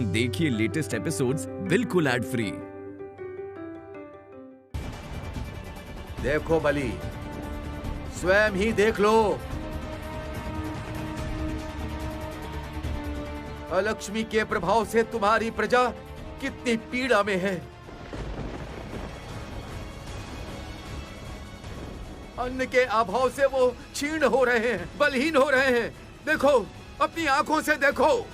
देखिए latest episodes बिल्कुल ad free. देखो बलि, स्वयं ही देख लो। अलक्ष्मी के प्रभाव से तुम्हारी प्रजा कितनी पीड़ा में है। अन्न के अभाव से वो क्षीण हो रहे हैं, बलहीन हो रहे हैं। देखो, अपनी आंखों से देखो।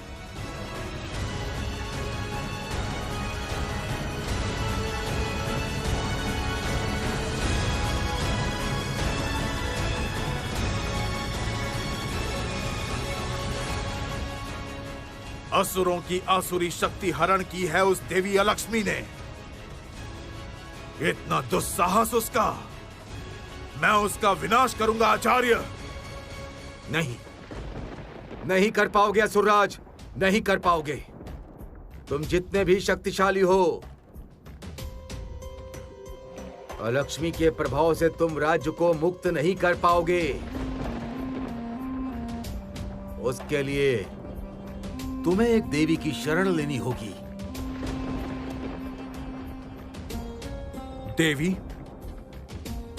असुरों की आसुरी शक्ति हरण की है उस देवी अलक्ष्मी ने। इतना दुस्साहस उसका। मैं उसका विनाश करूंगा आचार्य। नहीं कर पाओगे असुरराज, नहीं कर पाओगे। तुम जितने भी शक्तिशाली हो, अलक्ष्मी के प्रभाव से तुम राज्य को मुक्त नहीं कर पाओगे। उसके लिए तुम्हें एक देवी की शरण लेनी होगी। देवी?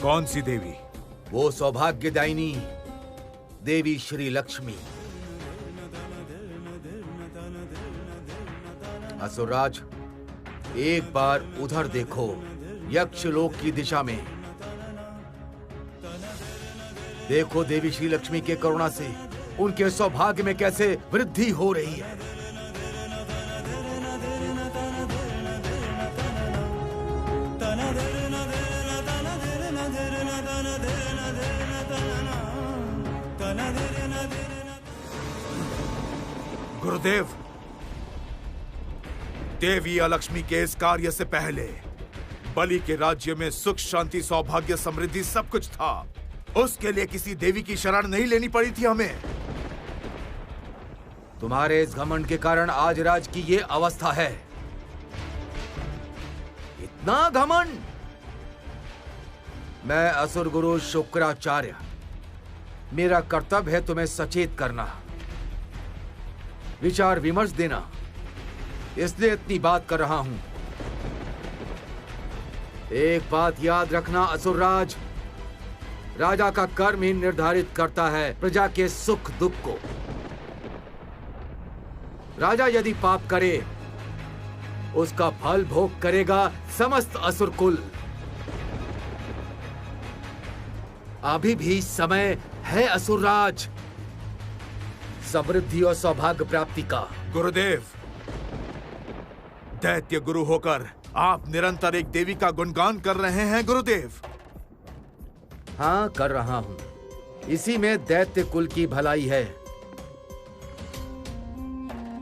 कौन सी देवी? वो सौभाग्यदायिनी देवी श्री लक्ष्मी। असुरराज, एक बार उधर देखो, यक्षलोक की दिशा में। देखो देवी श्री लक्ष्मी के करुणा से उनके सौभाग्य में कैसे वृद्धि हो रही है। गुरुदेव, देवी अलक्ष्मी के इस कार्य से पहले बलि के राज्य में सुख, शांति, सौभाग्य, समृद्धि सब कुछ था। उसके लिए किसी देवी की शरण नहीं लेनी पड़ी थी हमें। तुम्हारे इस घमंड के कारण आज राज की ये अवस्था है। इतना घमंड! मैं असुर गुरु शुक्राचार्य, मेरा कर्तव्य है तुम्हें सचेत करना, विचार विमर्श देना, इसलिए इतनी बात कर रहा हूं। एक बात याद रखना असुरराज, राजा का कर्म ही निर्धारित करता है प्रजा के सुख दुख को। राजा यदि पाप करे, उसका फल भोग करेगा समस्त असुर कुल। अभी भी समय है असुरराज, समृद्धि और सौभाग्य प्राप्ति का। गुरुदेव, दैत्य गुरु होकर आप निरंतर एक देवी का गुणगान कर रहे हैं गुरुदेव। हाँ, कर रहा हूं। इसी में दैत्य कुल की भलाई है।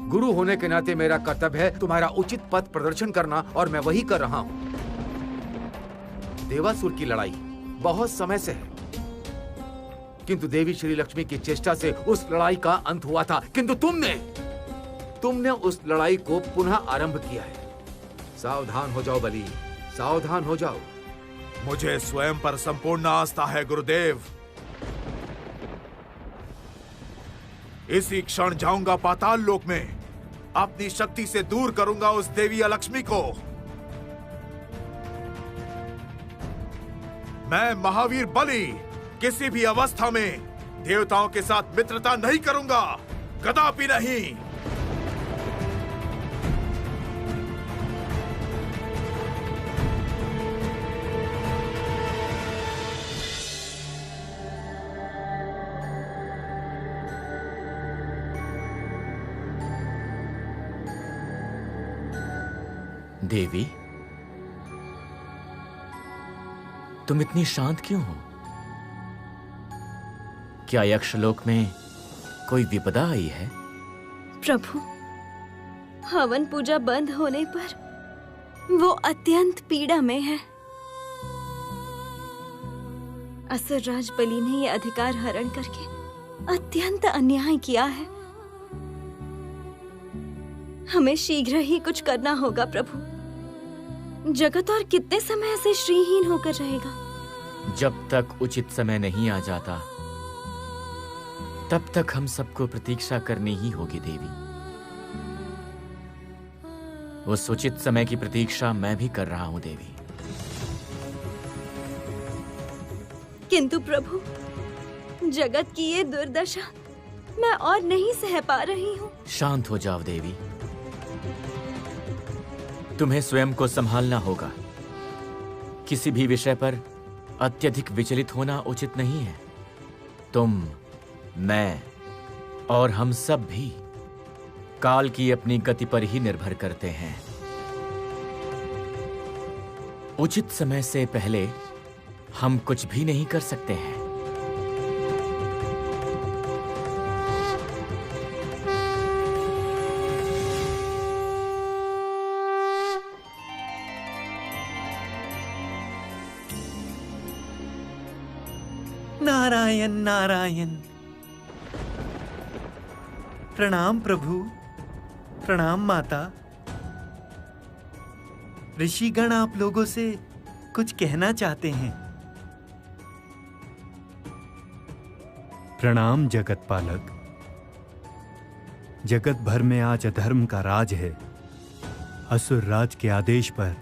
गुरु होने के नाते मेरा कर्तव्य है तुम्हारा उचित पथ प्रदर्शन करना, और मैं वही कर रहा हूं। देवासुर की लड़ाई बहुत समय से है, किंतु देवी श्री लक्ष्मी की चेष्टा से उस लड़ाई का अंत हुआ था। किंतु तुमने उस लड़ाई को पुनः आरंभ किया है। सावधान हो जाओ बलि, सावधान हो जाओ। मुझे स्वयं पर संपूर्ण आस्था है गुरुदेव। इसी क्षण जाऊंगा पाताल लोक में, अपनी शक्ति से दूर करूंगा उस देवी अलक्ष्मी को। मैं महावीर बलि किसी भी अवस्था में देवताओं के साथ मित्रता नहीं करूंगा, कदापि नहीं। देवी, तुम इतनी शांत क्यों हो? क्या यक्षलोक में कोई विपदा आई है? प्रभु, हवन पूजा बंद होने पर वो अत्यंत पीड़ा में है। असुरराज बलि ने ये अधिकार हरण करके अत्यंत अन्याय किया है। हमें शीघ्र ही कुछ करना होगा प्रभु। जगत और कितने समय से श्रीहीन होकर रहेगा? जब तक उचित समय नहीं आ जाता, तब तक हम सबको प्रतीक्षा करनी ही होगी देवी। उस उचित समय की प्रतीक्षा मैं भी कर रहा हूं देवी। किंतु प्रभु, जगत की ये दुर्दशा मैं और नहीं सह पा रही हूँ। शांत हो जाओ देवी, तुम्हें स्वयं को संभालना होगा। किसी भी विषय पर अत्यधिक विचलित होना उचित नहीं है। तुम, मैं और हम सब भी काल की अपनी गति पर ही निर्भर करते हैं। उचित समय से पहले हम कुछ भी नहीं कर सकते हैं। नारायण नारायण। प्रणाम प्रभु, प्रणाम माता। ऋषिगण आप लोगों से कुछ कहना चाहते हैं। प्रणाम जगत पालक। जगत भर में आज अधर्म का राज है। असुर राज के आदेश पर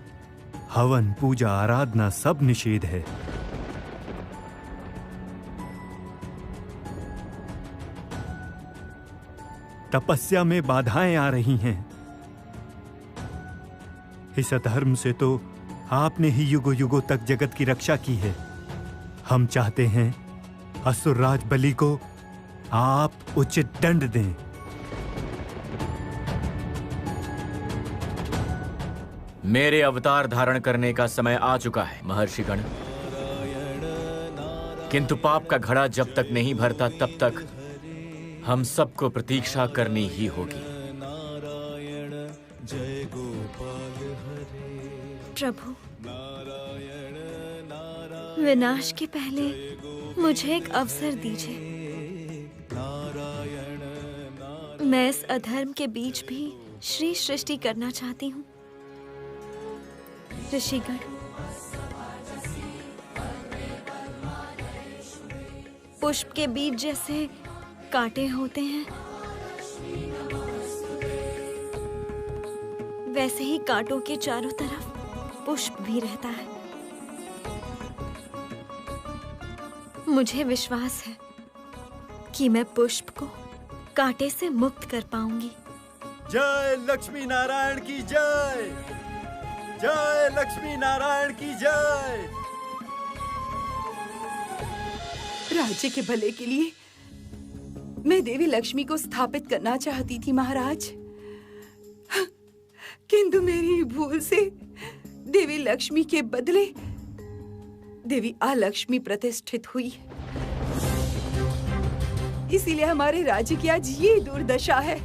हवन, पूजा, आराधना सब निषेध है। तपस्या में बाधाएं आ रही हैं। इस अधर्म से तो आपने ही युगों युगों तक जगत की रक्षा की है। हम चाहते हैं असुरराज बलि को आप उचित दंड दें। मेरे अवतार धारण करने का समय आ चुका है महर्षिगण। किंतु पाप का घड़ा जब तक नहीं भरता तब तक हम सबको प्रतीक्षा करनी ही होगी। प्रभु, विनाश के पहले मुझे एक अवसर दीजिए। मैं इस अधर्म के बीच भी श्री सृष्टि करना चाहती हूँ। ऋषिगण, पुष्प के बीज जैसे कांटे होते हैं, वैसे ही कांटों के चारों तरफ पुष्प भी रहता है। मुझे विश्वास है कि मैं पुष्प को कांटे से मुक्त कर पाऊंगी। जय लक्ष्मी नारायण की जय। जय लक्ष्मी नारायण की जय। राज्य के भले के लिए मैं देवी लक्ष्मी को स्थापित करना चाहती थी महाराज, किंतु मेरी भूल से देवी लक्ष्मी के बदले देवी अलक्ष्मी प्रतिष्ठित हुई। इसीलिए हमारे राज्य की आज ये दुर्दशा है।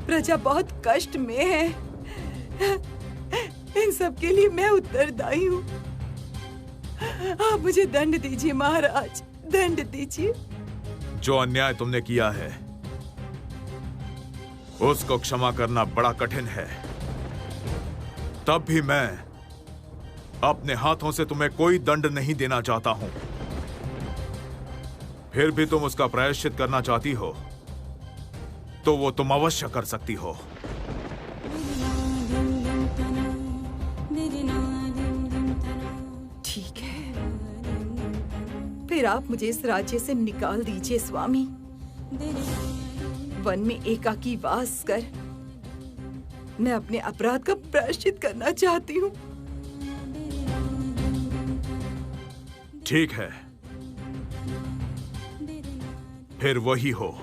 प्रजा बहुत कष्ट में है। इन सब के लिए मैं उत्तरदायी हूँ। आप मुझे दंड दीजिए महाराज, दंड दीजिए। जो अन्याय तुमने किया है उसको क्षमा करना बड़ा कठिन है। तब भी मैं अपने हाथों से तुम्हें कोई दंड नहीं देना चाहता हूं। फिर भी तुम उसका प्रायश्चित करना चाहती हो तो वो तुम अवश्य कर सकती हो। ठीक है, फिर आप मुझे इस राज्य से निकाल दीजिए स्वामी। वन में एकाकी वास कर मैं अपने अपराध का प्रायश्चित करना चाहती हूँ। ठीक है, फिर वही हो।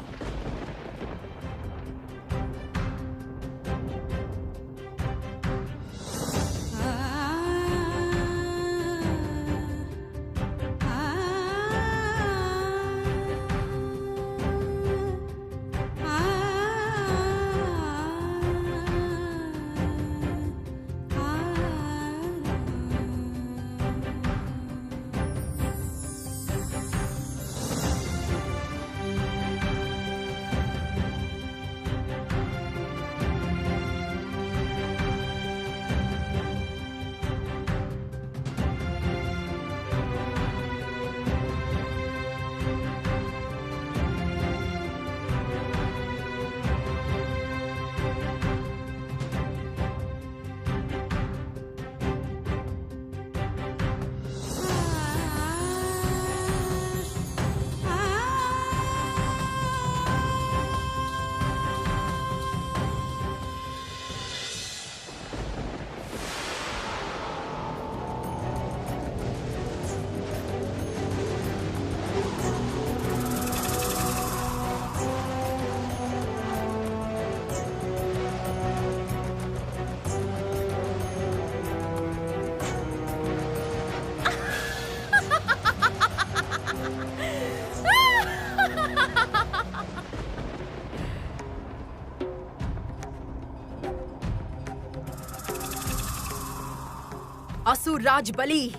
असुर राज बलि,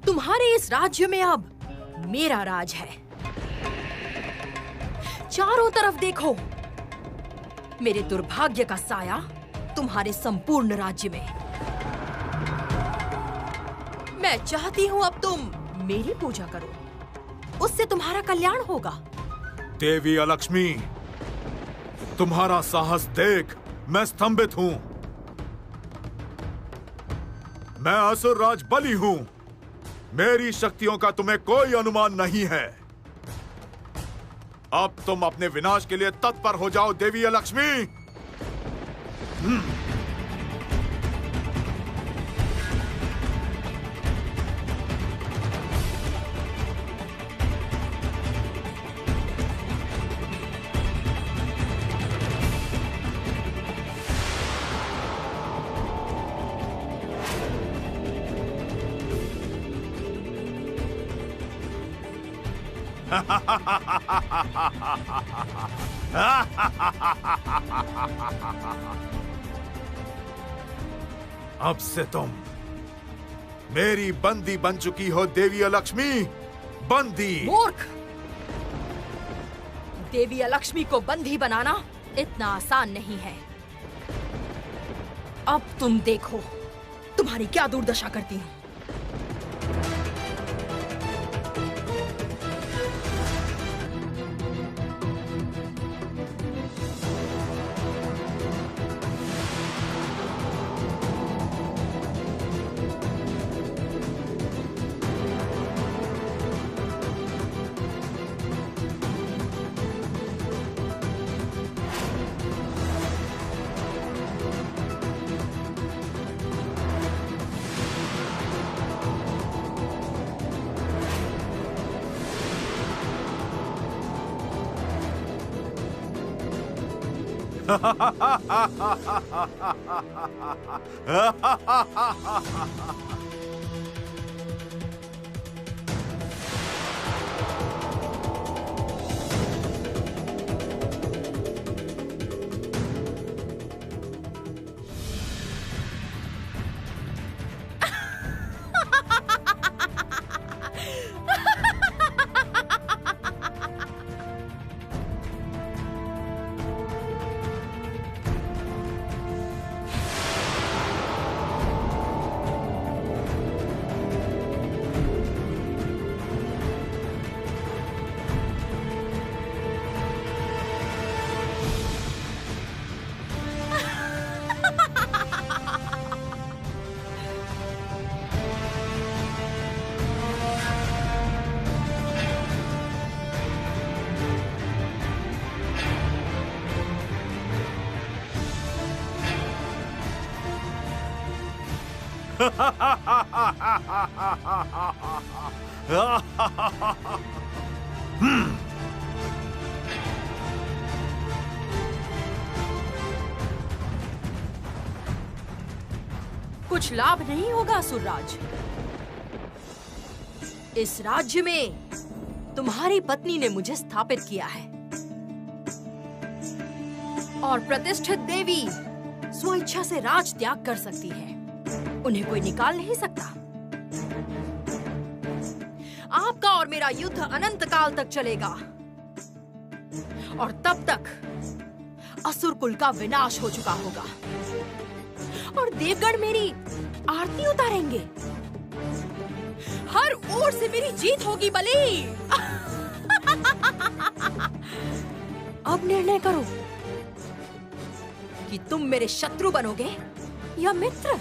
तुम्हारे इस राज्य में अब मेरा राज है। चारों तरफ देखो, मेरे दुर्भाग्य का साया तुम्हारे संपूर्ण राज्य में। मैं चाहती हूँ अब तुम मेरी पूजा करो, उससे तुम्हारा कल्याण होगा। देवी अलक्ष्मी, तुम्हारा साहस देख मैं स्तंभित हूँ। मैं असुरराज बलि हूँ। मेरी शक्तियों का तुम्हें कोई अनुमान नहीं है। अब तुम अपने विनाश के लिए तत्पर हो जाओ देवी अलक्ष्मी। अब से तुम मेरी बंदी बन चुकी हो देवी अलक्ष्मी। बंदी। मूर्ख! देवी अलक्ष्मी को बंदी बनाना इतना आसान नहीं है। अब तुम देखो तुम्हारी क्या दुर्दशा करती हूँ। कुछ लाभ नहीं होगा असुरराज। इस राज्य में तुम्हारी पत्नी ने मुझे स्थापित किया है और प्रतिष्ठित देवी स्वेच्छा से राज त्याग कर सकती है, उन्हें कोई निकाल नहीं सकता। आपका और मेरा युद्ध अनंत काल तक चलेगा और तब तक असुर कुल का विनाश हो चुका होगा और देवगण मेरी आरती उतारेंगे। हर ओर से मेरी जीत होगी बलि। अब निर्णय करो कि तुम मेरे शत्रु बनोगे या मित्र।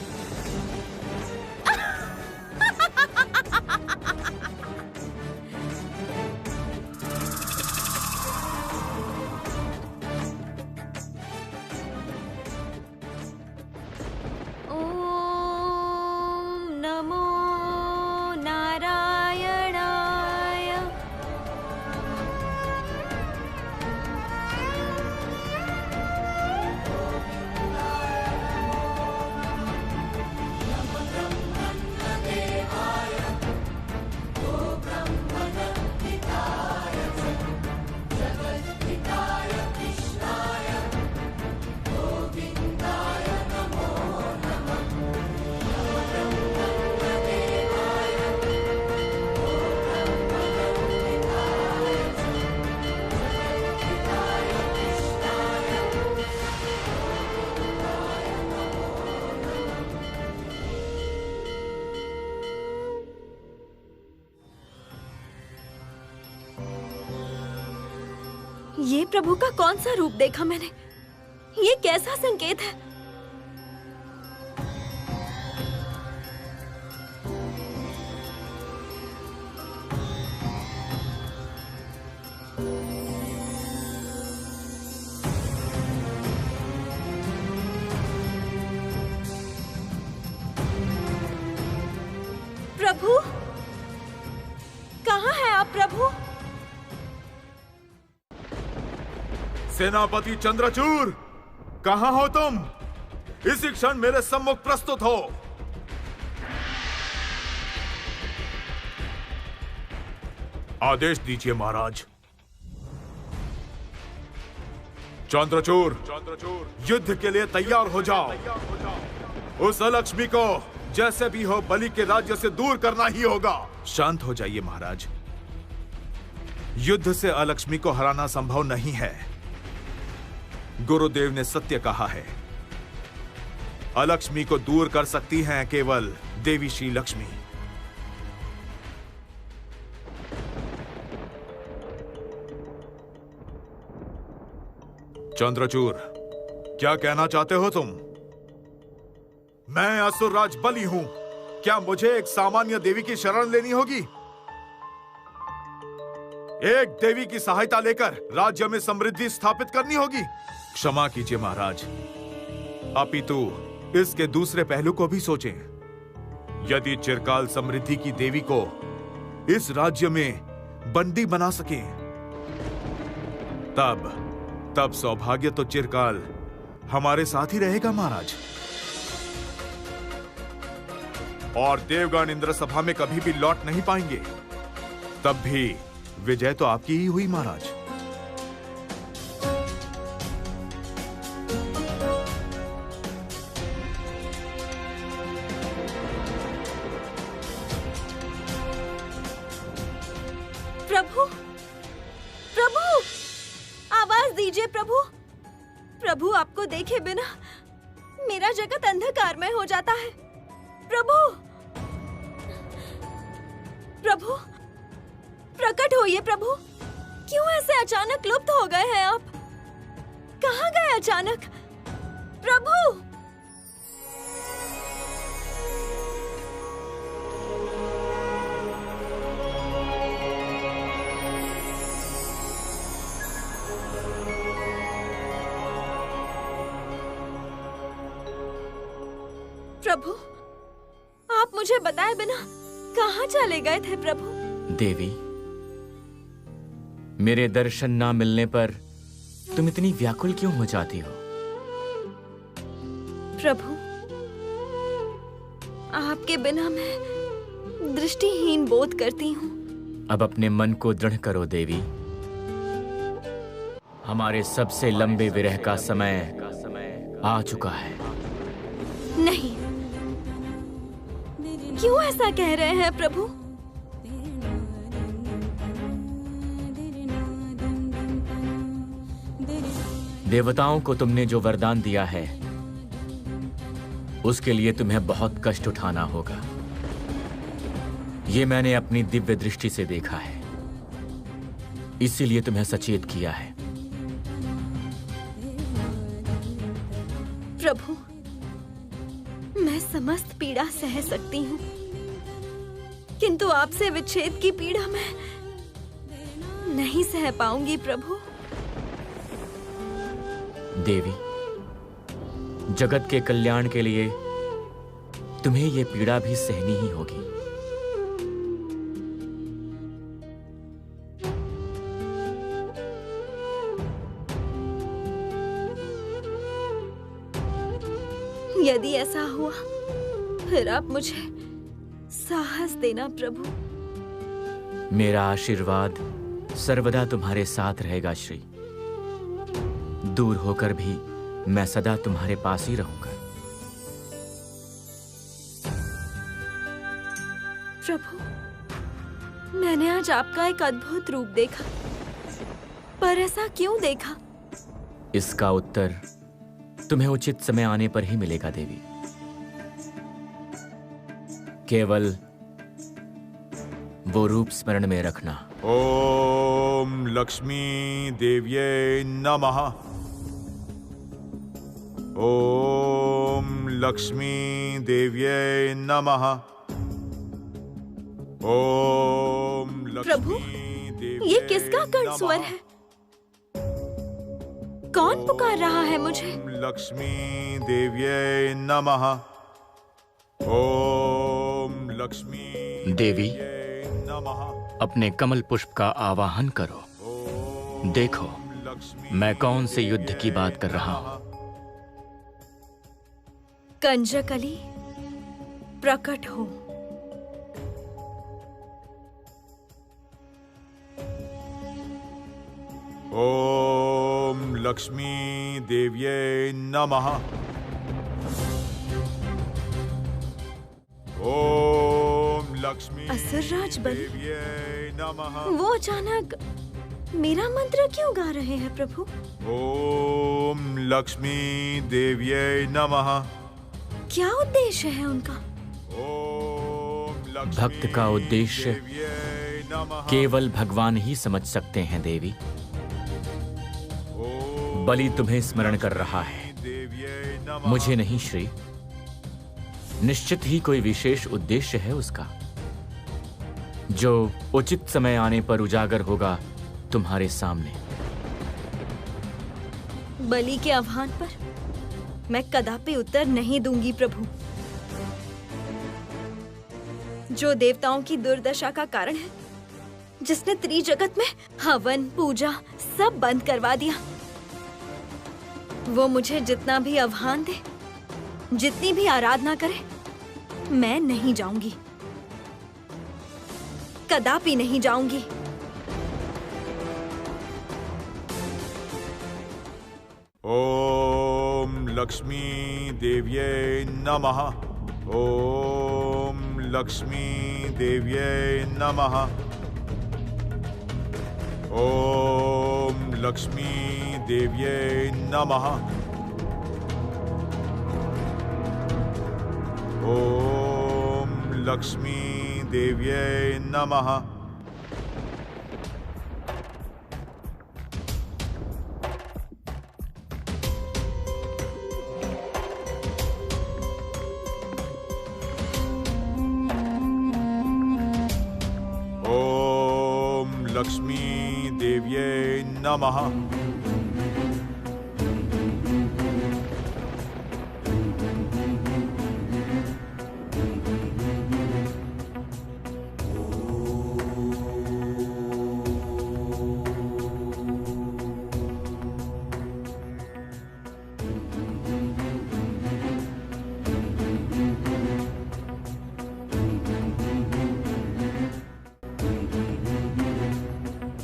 प्रभु का कौन सा रूप देखा मैंने? ये कैसा संकेत है? प्रभु, कहाँ है आप प्रभु? सेनापति चंद्रचूड़, कहां हो तुम? इसी क्षण मेरे सम्मुख प्रस्तुत हो। आदेश दीजिए महाराज। चंद्रचूड़, युद्ध के लिए तैयार हो जाओ। उस अलक्ष्मी को जैसे भी हो बलि के राज्य से दूर करना ही होगा। शांत हो जाइए महाराज। युद्ध से अलक्ष्मी को हराना संभव नहीं है। गुरुदेव ने सत्य कहा है। अलक्ष्मी को दूर कर सकती हैं केवल देवी श्री लक्ष्मी। चंद्रचूड़, क्या कहना चाहते हो तुम? मैं असुरराज बलि हूं। क्या मुझे एक सामान्य देवी की शरण लेनी होगी? एक देवी की सहायता लेकर राज्य में समृद्धि स्थापित करनी होगी? क्षमा कीजिए महाराज, अपितु इसके दूसरे पहलू को भी सोचें। यदि चिरकाल समृद्धि की देवी को इस राज्य में बंदी बना सके, तब सौभाग्य तो चिरकाल हमारे साथ ही रहेगा महाराज। और देवगण इंद्र सभा में कभी भी लौट नहीं पाएंगे। तब भी विजय तो आपकी ही हुई महाराज। प्रभु, प्रभु, आवाज दीजिए प्रभु। प्रभु, आपको देखे बिना मेरा जगत अंधकारमय हो जाता है। प्रभु, प्रभु, प्रकट होइए प्रभु। क्यों ऐसे अचानक लुप्त हो गए हैं आप? कहाँ गए अचानक? प्रभु, प्रभु, आप मुझे बताए बिना कहाँ चले गए थे प्रभु? देवी, मेरे दर्शन ना मिलने पर तुम इतनी व्याकुल क्यों हो जाती हो? प्रभु, आपके बिना मैं दृष्टिहीन बोध करती हूँ। अब अपने मन को दृढ़ करो देवी। हमारे सबसे लंबे विरह का समय आ चुका है। नहीं, क्यों ऐसा कह रहे हैं प्रभु? देवताओं को तुमने जो वरदान दिया है उसके लिए तुम्हें बहुत कष्ट उठाना होगा। ये मैंने अपनी दिव्य दृष्टि से देखा है, इसीलिए तुम्हें सचेत किया है। प्रभु, मैं समस्त पीड़ा सह सकती हूँ, किंतु आपसे विच्छेद की पीड़ा मैं नहीं सह पाऊंगी प्रभु। देवी, जगत के कल्याण के लिए तुम्हें यह पीड़ा भी सहनी ही होगी। यदि ऐसा हुआ फिर आप मुझे साहस देना प्रभु। मेरा आशीर्वाद सर्वदा तुम्हारे साथ रहेगा श्री। दूर होकर भी मैं सदा तुम्हारे पास ही रहूंगा। प्रभु, मैंने आज आपका एक अद्भुत रूप देखा, पर ऐसा क्यों देखा? इसका उत्तर तुम्हें उचित समय आने पर ही मिलेगा देवी। केवल वो रूप स्मरण में रखना। ओम लक्ष्मी देव्ये नमः। ओम लक्ष्मी देव्ये नमः। ओम प्रभु, लक्ष्मी ये किसका कर्ण स्वर है? कौन पुकार रहा है मुझे? ओम लक्ष्मी देव्ये नमः। ओम लक्ष्मी देवी, देव्ये नमः। अपने कमल पुष्प का आवाहन करो। देखो, मैं कौन से युद्ध की बात कर रहा हूं। कंजकली, प्रकट हो। ओम लक्ष्मी देव्ये नमः। ओम लक्ष्मी असुरराज बलि, देव्ये नमः। वो अचानक मेरा मंत्र क्यों गा रहे हैं प्रभु? ओम लक्ष्मी देव्ये नमः। क्या उद्देश्य है उनका? ओम लक्ष्मी भक्त का उद्देश्य देव्ये नमः। केवल भगवान ही समझ सकते हैं देवी। बलि तुम्हें स्मरण कर रहा है, देव्ये नमः। मुझे नहीं श्री। निश्चित ही कोई विशेष उद्देश्य है उसका, जो उचित समय आने पर उजागर होगा तुम्हारे सामने। बलि के आह्वान पर मैं कदापि उत्तर नहीं दूंगी प्रभु। जो देवताओं की दुर्दशा का कारण है, जिसने त्रिजगत में हवन पूजा सब बंद करवा दिया, वो मुझे जितना भी आह्वान दे, जितनी भी आराधना करे, मैं नहीं जाऊंगी, कदापि नहीं जाऊंगी। ओम लक्ष्मी देव्ये नमः। ओम लक्ष्मी देव्ये नमः। ओम लक्ष्मी देव्ये नमः। ओम लक्ष्मी देव्ये नमः। ओम लक्ष्मी देव्ये नमः।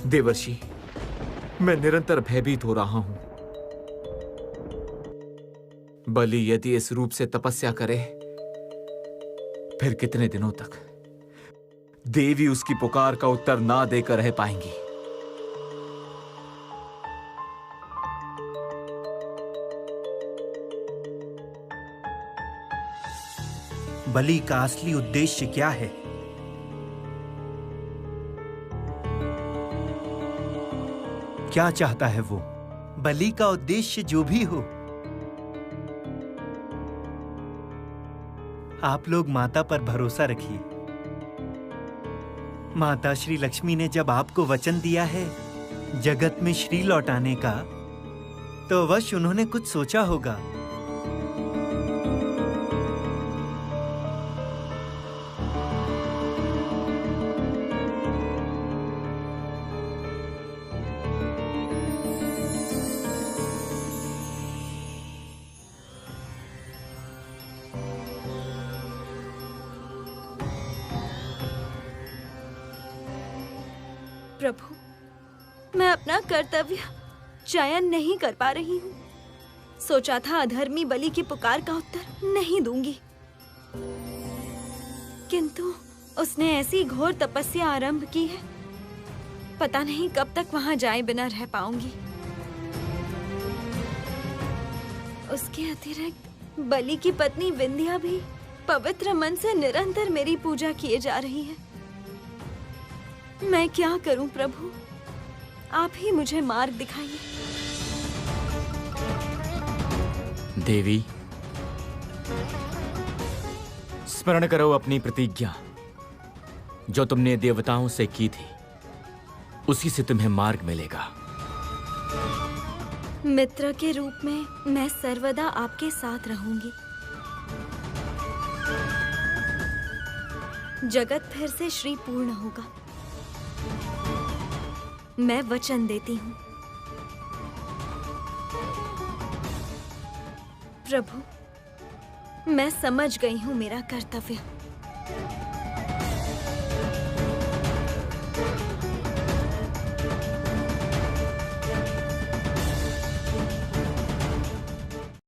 देवर्षि, मैं निरंतर भयभीत हो रहा हूं। बलि यदि इस रूप से तपस्या करे, फिर कितने दिनों तक देवी उसकी पुकार का उत्तर ना देकर रह पाएंगी? बलि का असली उद्देश्य क्या है? क्या चाहता है वो? बलि का उद्देश्य जो भी हो, आप लोग माता पर भरोसा रखिए। माता श्री लक्ष्मी ने जब आपको वचन दिया है जगत में श्री लौटाने का, तो अवश्य उन्होंने कुछ सोचा होगा। प्रभु, मैं अपना कर्तव्य चयन नहीं कर पा रही हूँ। सोचा था अधर्मी बलि की पुकार का उत्तर नहीं दूंगी, किंतु उसने ऐसी घोर तपस्या आरंभ की है, पता नहीं कब तक वहां जाए बिना रह पाऊंगी। उसके अतिरिक्त बलि की पत्नी विंध्या भी पवित्र मन से निरंतर मेरी पूजा किए जा रही है। मैं क्या करूं प्रभु, आप ही मुझे मार्ग दिखाइए। देवी, स्मरण करो अपनी प्रतिज्ञा जो तुमने देवताओं से की थी, उसी से तुम्हें मार्ग मिलेगा। मित्र के रूप में मैं सर्वदा आपके साथ रहूंगी। जगत फिर से श्री पूर्ण होगा, मैं वचन देती हूँ। प्रभु, मैं समझ गई हूँ मेरा कर्तव्य।